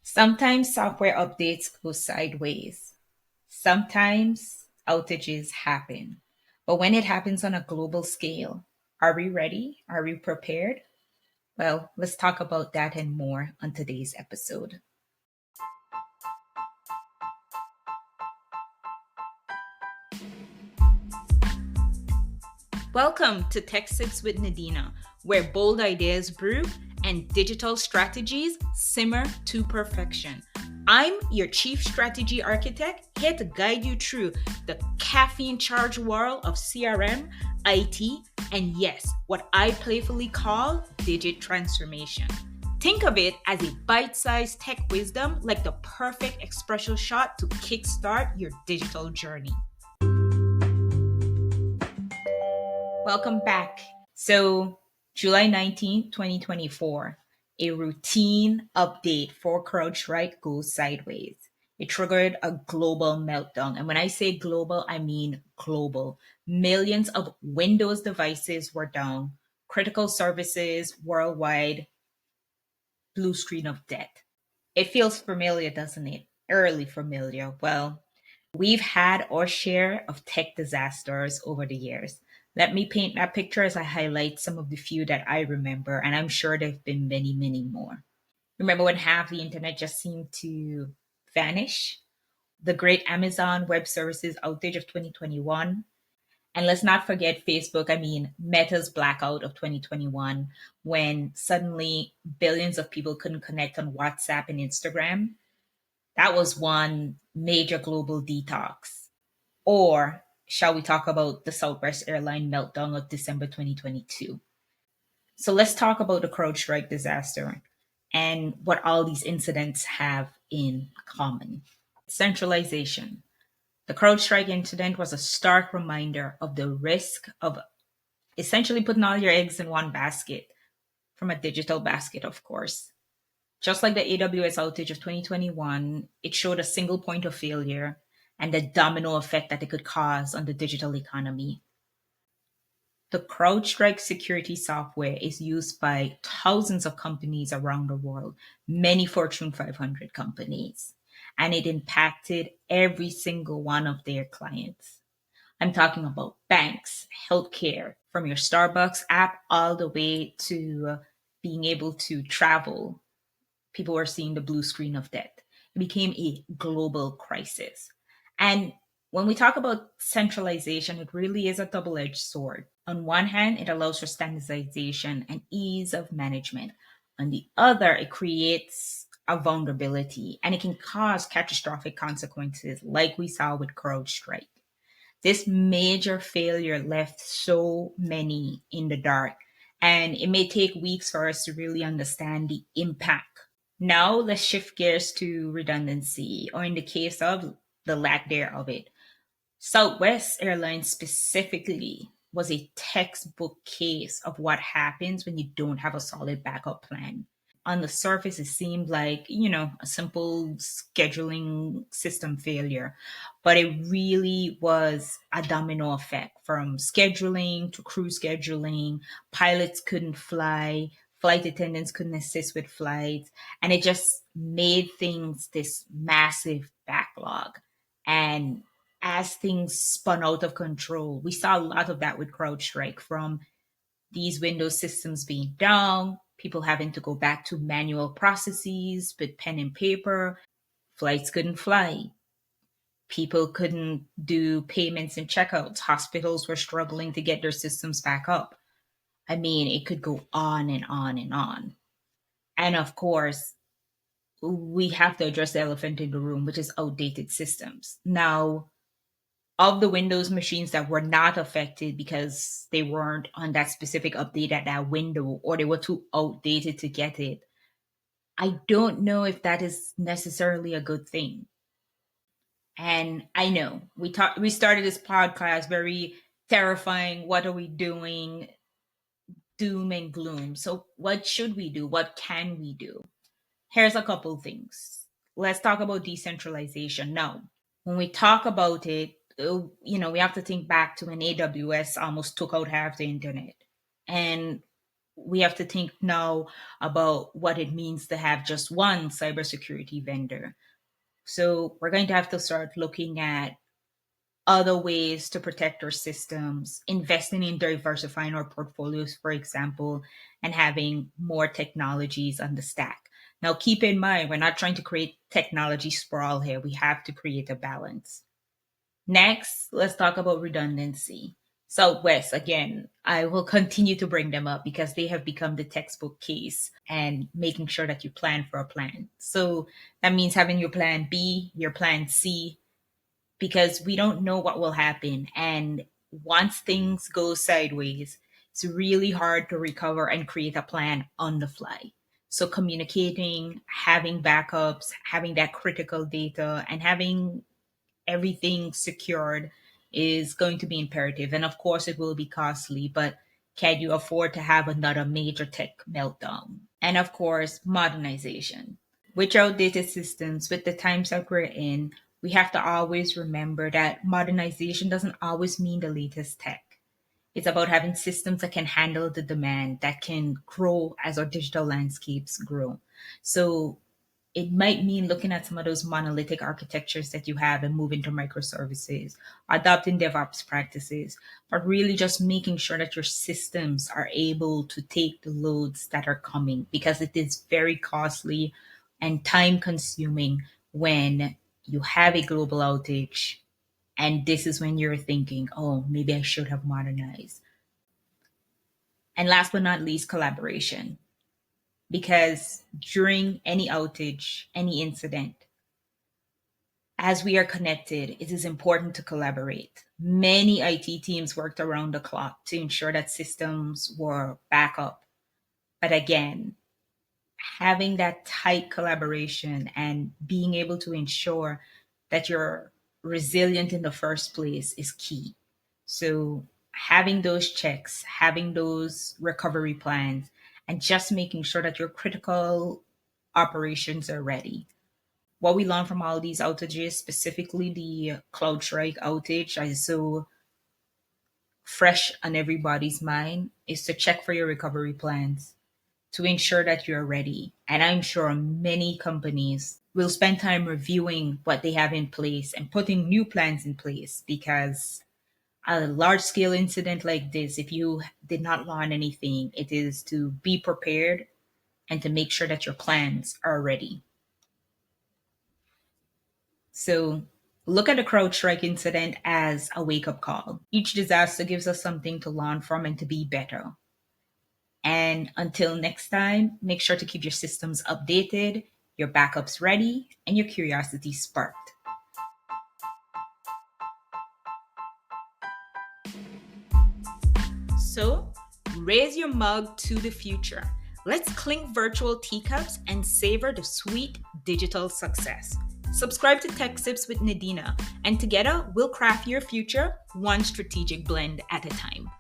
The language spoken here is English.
Sometimes software updates go sideways. Sometimes outages happen. But when it happens on a global scale, are we ready? Are we prepared? Well, let's talk about that and more on today's episode. Welcome to Tech Sips with Nadina, where bold ideas brew and digital strategies simmer to perfection. I'm your chief strategy architect, here to guide you through the caffeine charged world of CRM, IT, and yes, what I playfully call digit transformation. Think of it as a bite sized tech wisdom, like the perfect espresso shot to kickstart your digital journey. Welcome back. So, July 19th, 2024, a routine update for CrowdStrike goes sideways. It triggered a global meltdown. And when I say global, I mean global. Millions of Windows devices were down, critical services worldwide, blue screen of death. It feels familiar, doesn't it? Eerily familiar. Well, we've had our share of tech disasters over the years. Let me paint that picture as I highlight some of the few that I remember, and I'm sure there have been many, many more. Remember when half the internet just seemed to vanish? The great Amazon Web Services outage of 2021. And let's not forget Facebook, Meta's blackout of 2021, when suddenly billions of people couldn't connect on WhatsApp and Instagram. That was one major global detox. Or shall we talk about the Southwest Airline meltdown of December 2022? So let's talk about the CrowdStrike disaster and what all these incidents have in common. Centralization. The CrowdStrike incident was a stark reminder of the risk of essentially putting all your eggs in one basket, from a digital basket, of course. Just like the AWS outage of 2021, it showed a single point of failure and the domino effect that it could cause on the digital economy. The CrowdStrike security software is used by thousands of companies around the world, many Fortune 500 companies, and it impacted every single one of their clients. I'm talking about banks, healthcare, from your Starbucks app all the way to being able to travel. People were seeing the blue screen of death. It became a global crisis. And when we talk about centralization, it really is a double edged sword. On one hand, it allows for standardization and ease of management. On the other, it creates a vulnerability and it can cause catastrophic consequences, like we saw with CrowdStrike. This major failure left so many in the dark, and it may take weeks for us to really understand the impact. Now let's shift gears to redundancy, or in the case of the lack thereof it. Southwest Airlines specifically was a textbook case of what happens when you don't have a solid backup plan. On the surface, it seemed like, a simple scheduling system failure, but it really was a domino effect from scheduling to crew scheduling. Pilots couldn't fly, flight attendants couldn't assist with flights, and it just made things this massive backlog. And as things spun out of control, we saw a lot of that with CrowdStrike, from these Windows systems being down, people having to go back to manual processes with pen and paper, flights couldn't fly, people couldn't do payments and checkouts, hospitals were struggling to get their systems back up. It could go on and on and on. And of course, we have to address the elephant in the room, which is outdated systems. Now, of the Windows machines that were not affected because they weren't on that specific update at that window, or they were too outdated to get it, I don't know if that is necessarily a good thing. And I know we started this podcast very terrifying. What are we doing? Doom and gloom. So what should we do? What can we do? Here's a couple things. Let's talk about decentralization. Now, when we talk about it, we have to think back to when AWS almost took out half the internet. And we have to think now about what it means to have just one cybersecurity vendor. So we're going to have to start looking at other ways to protect our systems, investing in diversifying our portfolios, for example, and having more technologies on the stack. Now, keep in mind, we're not trying to create technology sprawl here. We have to create a balance. Next, let's talk about redundancy. Southwest, again, I will continue to bring them up because they have become the textbook case and making sure that you plan for a plan. So that means having your plan B, your plan C, because we don't know what will happen. And once things go sideways, it's really hard to recover and create a plan on the fly. So communicating, having backups, having that critical data, and having everything secured is going to be imperative. And of course, it will be costly, but can you afford to have another major tech meltdown? And of course, modernization. With outdated systems, with the times that we're in, we have to always remember that modernization doesn't always mean the latest tech. It's about having systems that can handle the demand, that can grow as our digital landscapes grow. So it might mean looking at some of those monolithic architectures that you have and moving to microservices, adopting DevOps practices, but really just making sure that your systems are able to take the loads that are coming because it is very costly and time consuming when you have a global outage. And this is when you're thinking, oh, maybe I should have modernized. And last but not least, collaboration. Because during any outage, any incident, as we are connected, it is important to collaborate. Many IT teams worked around the clock to ensure that systems were back up. But again, having that tight collaboration and being able to ensure that you're resilient in the first place is key. So, having those checks, having those recovery plans, and just making sure that your critical operations are ready. What we learned from all these outages, specifically the CrowdStrike outage, is so fresh on everybody's mind, is to check for your recovery plans to ensure that you're ready. And I'm sure many companies will spend time reviewing what they have in place and putting new plans in place because a large scale incident like this, if you did not learn anything, it is to be prepared and to make sure that your plans are ready. So look at the CrowdStrike incident as a wake up call. Each disaster gives us something to learn from and to be better. And until next time, make sure to keep your systems updated, your backups ready, and your curiosity sparked. So, raise your mug to the future. Let's clink virtual teacups and savor the sweet digital success. Subscribe to Tech Sips with Nadina, and together we'll craft your future one strategic blend at a time.